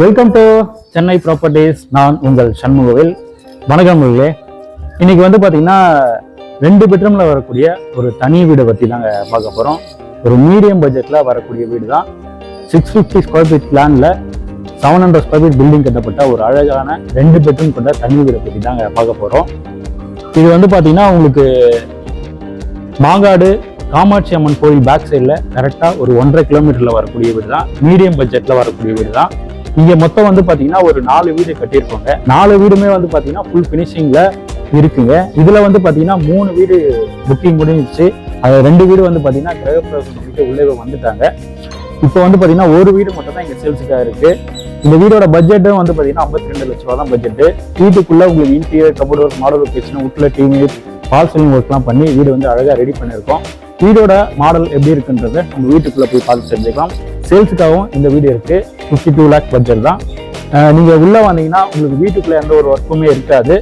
Welcome to Chennai properties. நான் உங்கள் சண்முகவேல். வணக்கம். இன்னைக்கு வந்து பார்த்தீங்கன்னா 2 பெட்ரூமில் வரக்கூடிய ஒரு தனி வீடை பற்றி தாங்க பார்க்க போகிறோம். ஒரு மீடியம் பட்ஜெட்டில் வரக்கூடிய வீடு தான். 650 ஸ்கொயர் ஃபீட் லேண்டில் 700 ஸ்கொயர் ஃபீட் பில்டிங் கட்டப்பட்ட ஒரு அழகான 2 பெட்ரூம் கொண்ட தனி வீடை பற்றி தாங்க பார்க்க போகிறோம். இது வந்து பார்த்தீங்கன்னா உங்களுக்கு மாங்காடு காமாட்சி அம்மன் கோயில் பேக் சைடில் கரெக்டாக ஒரு 1.5 கிலோமீட்டரில் வரக்கூடிய வீடு தான். மீடியம் பட்ஜெட்டில் வரக்கூடிய வீடு தான். இங்கே மொத்தம் வந்து பார்த்தீங்கன்னா ஒரு 4 வீடு கட்டியிருக்கோங்க. 4 வீடுமே வந்து பார்த்தீங்கன்னா ஃபுல் ஃபினிஷிங்கில் இருக்குங்க. இதில் வந்து பார்த்தீங்கன்னா 3 வீடு புக்கிங் முடிஞ்சிச்சு. அது 2 வீடு வந்து பார்த்தீங்கன்னா கிரகப்பிரவேசம் பண்ணிட்டு உள்ளே வந்துட்டாங்க. இப்போ வந்து பார்த்தீங்கன்னா ஒரு வீடு மட்டும் தான் இங்கே சேல்ஸுக்காக இருக்குது. இந்த வீடோட பட்ஜெட்டும் வந்து பார்த்தீங்கன்னா 52 லட்ச ரூபா தான் பட்ஜெட்டு. வீட்டுக்குள்ளே உங்களுக்கு interior cupboard work model work உட்ல டிவி பால் சீலிங் ஒர்க்லாம் பண்ணி வீடு வந்து அழகாக ரெடி பண்ணியிருக்கோம். வீடோட மாடல் எப்படி இருக்குன்றத நம்ம வீட்டுக்குள்ளே போய் பார்த்து தெரிஞ்சுக்கலாம். சேல்ஸுக்காகவும் இந்த வீடு இருக்குது. 52 லேக் பட்ஜெட் தான். நீங்கள் உள்ளே வந்தீங்கன்னா உங்களுக்கு வீட்டுக்குள்ளே எந்த ஒரு ஒர்க்குமே இருக்காது.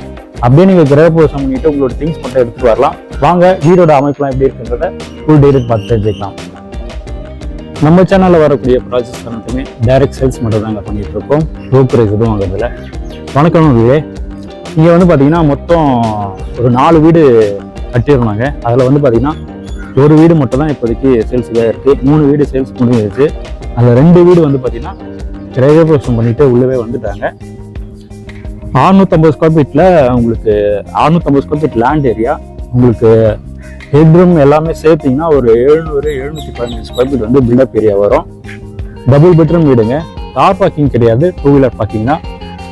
அப்படியே நீங்கள் கிரகப்பிரவேசம் பண்ணிட்டு உங்களோட திங்ஸ் மட்டும் எடுத்துகிட்டு வரலாம். வாங்க வீடோட அமைப்புலாம் எப்படி இருக்குன்றத ஃபுல் டீடைல் பார்த்து தெரிஞ்சுக்கலாம். நம்ம சேனலில் வரக்கூடிய ப்ராசஸ் அனைத்துமே டைரக்ட் சேல்ஸ் மட்டும் தாங்க பண்ணிட்டு இருக்கோம். ப்ரோக்கரேஜ் எதுவும் வாங்குறதில்ல. வணக்கம் வீடே. இங்கே வந்து பார்த்தீங்கன்னா மொத்தம் ஒரு 4 வீடு கட்டியிருந்தாங்க. அதில் வந்து பார்த்தீங்கன்னா ஒரு வீடு மட்டும் தான் இப்போதைக்கு சேல்ஸுக்காக இருக்குது. 3 வீடு சேல்ஸ் முடிஞ்சிருச்சு. அதில் 2 வீடு வந்து பார்த்தீங்கன்னா கிரகப்பிரவேசம் பண்ணிட்டு உள்ளவே வந்துட்டாங்க. 650 ஸ்கொயர் ஃபீட்டில் உங்களுக்கு 650 ஸ்கொயர் ஃபீட் லேண்ட் ஏரியா. உங்களுக்கு ஹெட்ரூம் எல்லாமே சேர்த்திங்கன்னா ஒரு 715 ஸ்கொயர் ஃபீட் வந்து பில்டப் ஏரியா வரும். டபுள் பெட்ரூம் வீடுங்க. கார் பார்க்கிங் கிடையாது, 2 வீலர் பார்க்கிங் தான்.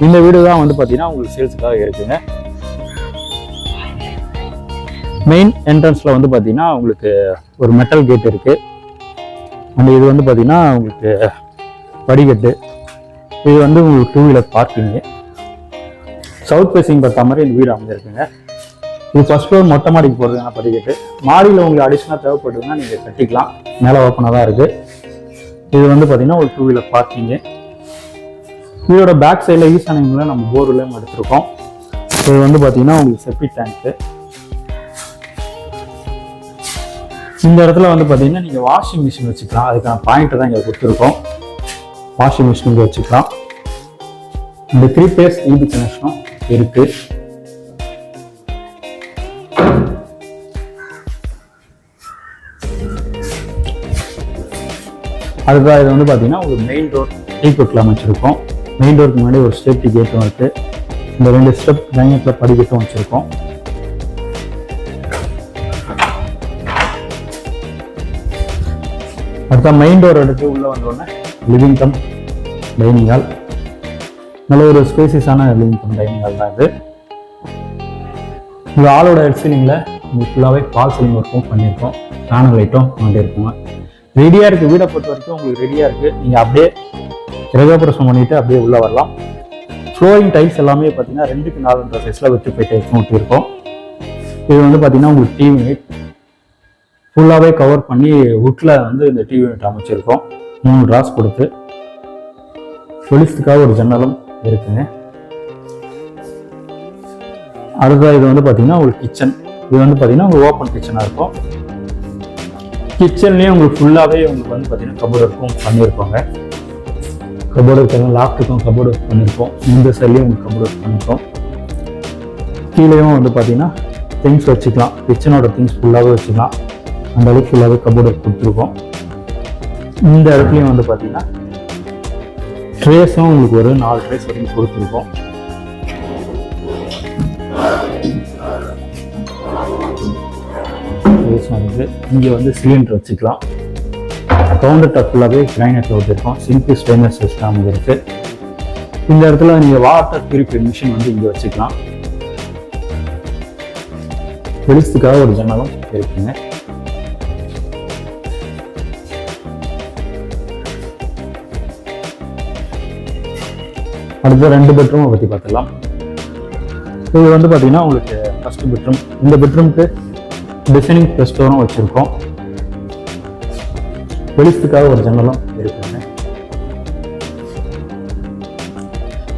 இந்த வீடு தான் வந்து பார்த்தீங்கன்னா உங்களுக்கு சேல்ஸுக்காக இருக்குங்க. மெயின் என்ட்ரன்ஸில் வந்து பார்த்தீங்கன்னா உங்களுக்கு ஒரு மெட்டல் கேட் இருக்குது. அண்ட் இது வந்து பார்த்தீங்கன்னா உங்களுக்கு படிக்கட்டு. இது வந்து உங்களுக்கு 2 வீலர் பார்க்கிங்கு. சவுத் ஃபேஸிங் பார்த்த மாதிரி இந்த வீடு அமைஞ்சிருக்குங்க. இது ஃபர்ஸ்ட் ஃப்ளோர் மொட்டை மாடிக்கு போகிறதுக்கான படிக்கட்டு. மாடியில் உங்களுக்கு அடிஷனலாக தேவைப்படுதுன்னா நீங்கள் கட்டிக்கலாம். மேலே ஓப்பனாக தான் இருக்குது. இது வந்து பார்த்தீங்கன்னா ஒரு 2 வீலர் பார்க்கிங்கு. வீடோட பேக் சைடில் ஈசானியமில் நம்ம போர்வெல்லையும் எடுத்திருக்கோம். இது வந்து பார்த்தீங்கன்னா உங்களுக்கு செப்டிக் டேங்க்கு. இந்த இடத்துல வந்து பார்த்தீங்கன்னா நீங்கள் வாஷிங் மிஷின் வச்சுக்கலாம். அதுக்கான பாயிண்ட்டை தான் இங்கே கொடுத்துருக்கோம். வாஷிங் மிஷின் இங்கே வச்சுக்கலாம். இந்த 3 பேஸ் ஈபி கனெக்ஷனும் இருக்கு. அதுதான் இது வந்து பார்த்தீங்கன்னா ஒரு மெயின் டோர் டீக்குட்டில் அமைச்சிருக்கோம். மெயின் டோருக்கு முன்னாடி ஒரு சேஃப்டி கேட்டும் இருக்குது. இந்த 2 ஸ்டெப் கிரானைட்டில் படிக்கட்டும் வச்சுருக்கோம். அடுத்த மெயின் டோர் எடுத்து உள்ளே வந்தோடனே லிவிங் கம் டைனிங் ஹால். நல்ல ஒரு ஸ்பேசியஸான லிவிங் கம் டைனிங் ஹால் தான் இது. உங்கள் ஆளோட ஹெட் சீலிங்கில் உங்களுக்கு ஃபுல்லாகவே பால் சீலிங் ஒர்க்கும் பண்ணியிருக்கோம். பேனல் லைட்டும் பண்ணியிருக்கோங்க. ரெடியாக இருக்குது. வீடை பொறுத்த வரைக்கும் உங்களுக்கு ரெடியாக இருக்குது. நீங்கள் அப்படியே கிரகப்பிரவேசம் பண்ணிவிட்டு அப்படியே உள்ளே வரலாம். ஃப்ளோரிங் டைல்ஸ் எல்லாமே பார்த்தீங்கன்னா 2க்கு 4 சைஸில் வெற்றி போய் டைல்ஸ் ஊற்றிருக்கோம். இது வந்து பார்த்தீங்கன்னா உங்களுக்கு டிவி யூனிட் ஃபுல்லாகவே கவர் பண்ணி வுட்டில் வந்து இந்த டிவி யூனிட் அமைச்சிருக்கோம். 3 ட்ராஸ் கொடுத்து வெளிச்சத்துக்காக ஒரு ஜன்னலும் இருக்குங்க. அடுத்த இது வந்து பார்த்தீங்கன்னா உங்களுக்கு கிச்சன். இது வந்து பார்த்தீங்கன்னா உங்களுக்கு ஓப்பன் கிச்சனாக இருக்கும். கிச்சன்லேயும் உங்களுக்கு ஃபுல்லாகவே உங்களுக்கு வந்து பார்த்தீங்கன்னா கபோர்டு ஒர்க்கும் பண்ணியிருக்கோங்க. கபோர்டு ஒர்க் லாஃப்ட்டுக்கும் கபோர்டு ஒர்க் பண்ணியிருக்கோம். இந்த சைட்லேயும் உங்களுக்கு கபோர்டு ஒர்க் பண்ணியிருக்கோம். கீழேயும் வந்து பார்த்தீங்கன்னா திங்ஸ் வச்சுக்கலாம். கிச்சனோட திங்ஸ் ஃபுல்லாகவே வச்சுக்கலாம். அந்த அளவுக்கு ஃபுல்லாகவே கபோர்டு ஒர்க் கொடுத்துருக்கோம். இந்த இடத்துலையும் வந்து பார்த்தீங்கன்னா ட்ரேஸும் உங்களுக்கு ஒரு 4 ட்ரேஸ் வரைக்கும் கொடுத்துருக்கோம். இங்கே வந்து சிலிண்டர் வச்சுக்கலாம். கவுண்டர் டாப் ஃபுல்லாகவே கிரைனைட்டில் வச்சுருக்கோம். சிம்பிள் ஸ்டெயின்லெஸ் சிஸ்டம் இருக்குது. இந்த இடத்துல நீங்கள் வாட்டர் பியூரிஃபை மிஷின் வந்து இங்கே வச்சுக்கலாம். வெளிச்சத்துக்காக ஒரு ஜன்னலும் இருக்குங்க. அடுத்த 2 பெட்ரூமை பற்றி பார்த்துக்கலாம். இது வந்து பார்த்தீங்கன்னா உங்களுக்கு ஃபர்ஸ்ட் பெட்ரூம். இந்த பெட்ரூமுக்கு டிசைனிங் ப்ளஸ் டோரும் வச்சுருக்கோம். வெளிச்சத்துக்காக ஒரு ஜன்னலும் இருக்குங்க.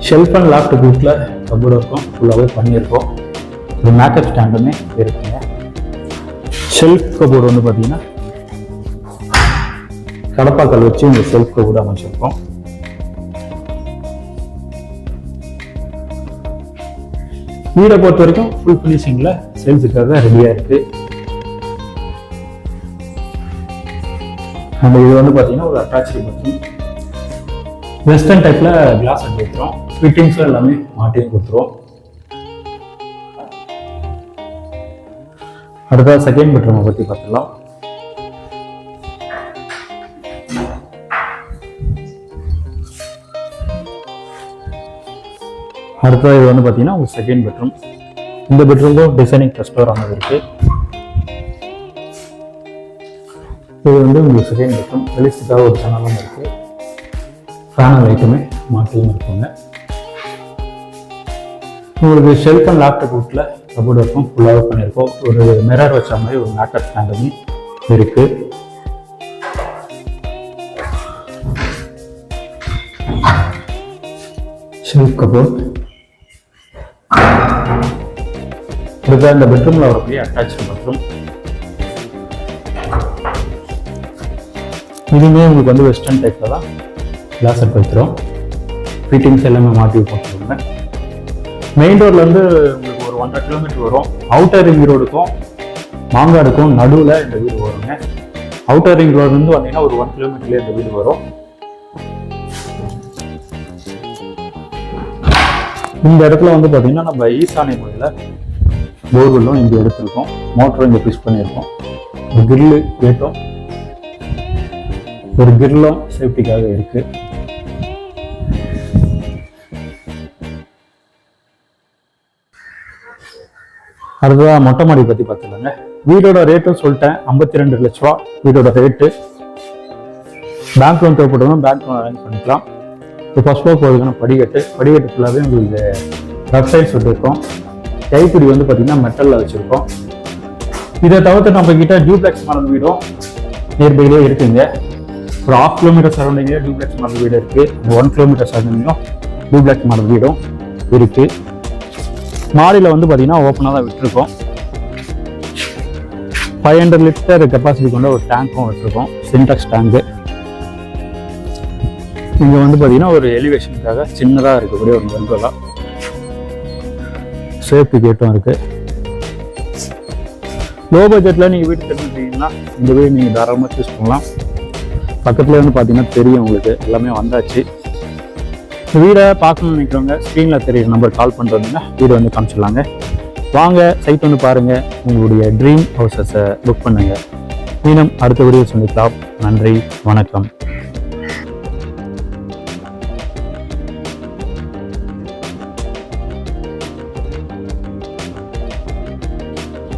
ஷெல்ஃப் அண்ட் லாஃப்ட் குரூப்பில் கபோர்டு இருக்கும் ஃபுல்லாகவே பண்ணியிருக்கோம். ஒரு மேக்கப் ஸ்டாண்டுமே இருக்குங்க. ஷெல்ஃப் கபோர்டு வந்து பார்த்தீங்கன்னா கடப்பாக்கல் வச்சு இந்த ஷெல்ஃப் கபோர்டு அமைச்சிருக்கோம். வீடை பொறுத்த வரைக்கும் ஃபுல் ஃபினிஷிங்கில் சேல்ஸுக்காக ரெடியாக இருக்குது. நம்ம இது வந்து பார்த்தீங்கன்னா ஒரு அட்டாச்சு பாத்ரூம். வெஸ்டர்ன் டைப்பில் கிளாஸ் அடி வைக்கிறோம். ஃபிட்டிங்ஸும் எல்லாமே மாட்டியும் கொடுத்துருவோம். அடுத்தது செகண்ட் பெட்ரூமை பற்றி பார்த்துக்கலாம். அடுத்தது இது வந்து பார்த்தீங்கன்னா ஒரு செகண்ட் பெட்ரூம். இந்த பெட்ரூமும் டிசைனிங் டஸ்டோர் ஆனது இருக்கு. இது வந்து உங்களுக்கு செகண்ட் பெட்ரூம். வெளிச்சத்துக்காக ஒரு ஜன்னலும் இருக்கு. ஃபேன் லைட்டுமே மாட்டியும் இருக்குங்க. உங்களுக்கு ஷெல்ஃப் அண்ட் லேப்டாப் வீட்டில் கபோர்டு இருக்கும். ஃபுல்லாக பண்ணியிருக்கோம். ஒரு மிரர் வச்ச மாதிரி ஒரு லேப்டாப் ஸ்டாண்டுமே இருக்கு. Shelf cupboard. அடுத்த இந்த பெட்ரூம்ல வரக்கூடிய அட்டாச் பாத்ரூம். இதுவுமே உங்களுக்கு வந்து வெஸ்டர்ன் டைப்ல தான் கிளாஸ் அட் வைக்கிறோம். ஃபிட்டிங்ஸ் எல்லாமே மாட்டி போட்டுருவாங்க. மெயின் ரோட்ல இருந்து உங்களுக்கு ஒரு 1.5 கிலோமீட்டர் வரும். அவுட்டர் ரிங் ரோடுக்கும் மாங்காடுக்கும் நடுவில் இந்த வீடு வருங்க. அவுட்டர் ரிங் ரோடு வந்து வந்தீங்கன்னா ஒரு 1 கிலோமீட்டர்லேயே இந்த வீடு வரும். இந்த இடத்துல வந்து பார்த்தீங்கன்னா நம்ம ஈசானிய முறையில் போர்வெல்லும் இங்கே எடுத்திருக்கோம். மோட்டரும் இங்கே ஃபிக்ஸ் பண்ணியிருக்கோம். ஒரு கிரில்லு கேட்டும் ஒரு கிரில்லும் சேஃப்டிக்காக இருக்கு. அடுத்ததான் மொட்டை மாடி பற்றி பார்த்துக்கலாங்க. வீடோட ரேட்டும் சொல்லிட்டேன். 52 லட்ச ரூபா வீடோட ரேட்டு. பேங்க் லோன் தேவைப்படுறோம், பேங்க் லோன் அரேஞ்ச் பண்ணிக்கலாம். இப்போ ஃபர்ஸ்ட் ஃப்ளோர் போகிறதுக்கான படிக்கட்டு ஃபுல்லாகவே உங்களுக்கு வெப்சைட் சொல்லியிருக்கோம். கைப்பிடி வந்து பார்த்தீங்கன்னா மெட்டலில் வச்சுருக்கோம். இதை தவிர்த்து நம்ம கிட்ட டியூப்ளெக்ஸ் மாடல் வீடும் நியர்பைலேயே இருக்குங்க. ஒரு 1/2 கிலோமீட்டர் சரௌண்டிங்லேயே டியூப்ளெக்ஸ் மாடல் வீடு இருக்குது. 1 கிலோமீட்டர் சரௌண்டிங்கும் டியூப்ளெக்ஸ் மாடல் வீடும் இருக்குது. மாடியில் வந்து பார்த்தீங்கன்னா ஓப்பனாக தான் விட்டுருக்கோம். 500 லிட்டர் கெப்பாசிட்டி கொண்ட ஒரு டேங்க்கும் விட்டுருக்கோம், சின்டாக்ஸ் டேங்கு. இங்கே வந்து பார்த்தீங்கன்னா ஒரு எலிவேஷனுக்காக சின்னதாக இருக்கக்கூடிய ஒரு வெல்வெல்லாம் சேஃப்டி கேட்டும் இருக்குது. லோ பட்ஜெட்டில் நீங்கள் வீடு தெரிஞ்சுட்டீங்கன்னா இந்த வீடு நீங்கள் தாராளமாக சூஸ் பண்ணலாம். பக்கத்துலேயே வந்து பார்த்தீங்கன்னா தெரியும் உங்களுக்கு, எல்லாமே வந்தாச்சு. வீடை பார்க்கணும்னு நினைக்கிறவங்க ஸ்க்ரீனில் தெரியுற நம்பர் கால் பண்ணுறதுன்னா வீடு வந்து காமிச்சிடலாங்க. வாங்க சைட் வந்து பாருங்கள், உங்களுடைய ட்ரீம் ஹவுசஸை புக் பண்ணுங்கள். மீண்டும் அடுத்த வீடியோ சந்திக்கலாம். நன்றி, வணக்கம்.